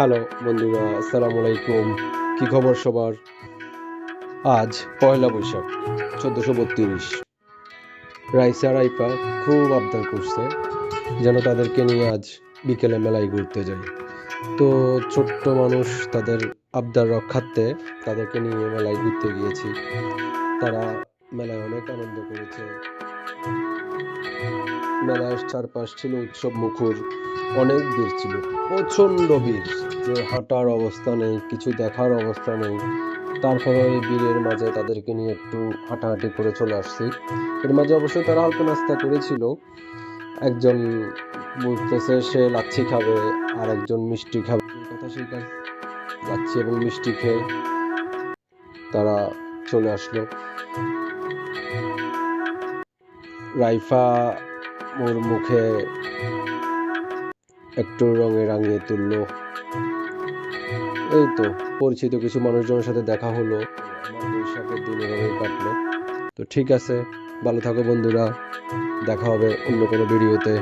Hello বন্ধুরা, আসসালামু আলাইকুম। কি খবর সবার? আজ পয়লা বৈশাখ 1432। রাইসা রাইফা খুব আবদার করছে যেন তাদেরকে নিয়ে আজ বিকেলে মেলায় ঘুরতে যাই। তো ছোট্ট মানুষ তাদের আবদার রক্ষার্থে তাদেরকে নিয়ে মেলায় ঘুরতে গিয়েছি। তারা মেলায় অনেক আনন্দ করেছে। মেলার চারপাশ ছিল উৎসব মুখর, অনেক ভিড় ছিল, প্রচন্ড ভিড়, যে হাঁটার অবস্থা নেই, কিছু দেখার অবস্থা নেই। তারপরে ওই ভিড়ের মাঝে তাদেরকে নিয়ে একটু হাঁটাহাঁটি করে চলে আসছি। এর মাঝে অবশ্যই তারা হালকা নাস্তা করেছিল। একজন বলতেছে সে লাচ্ছি খাবে, আর একজন মিষ্টি খাবে। এই কথা সেই কাজ, লাচ্ছি এবং মিষ্টি খেয়ে তারা চলে আসলো। রাইফা ওর মুখে একটু রঙে রাঙিয়ে তুললো। এই তো পরিচিত কিছু মানুষজনের সাথে দেখা হলো। আমার বৈশাখের দিন এভাবেই কাটলো। তো ঠিক আছে, ভালো থাকো বন্ধুরা, দেখা হবে অন্য কোনো ভিডিওতে।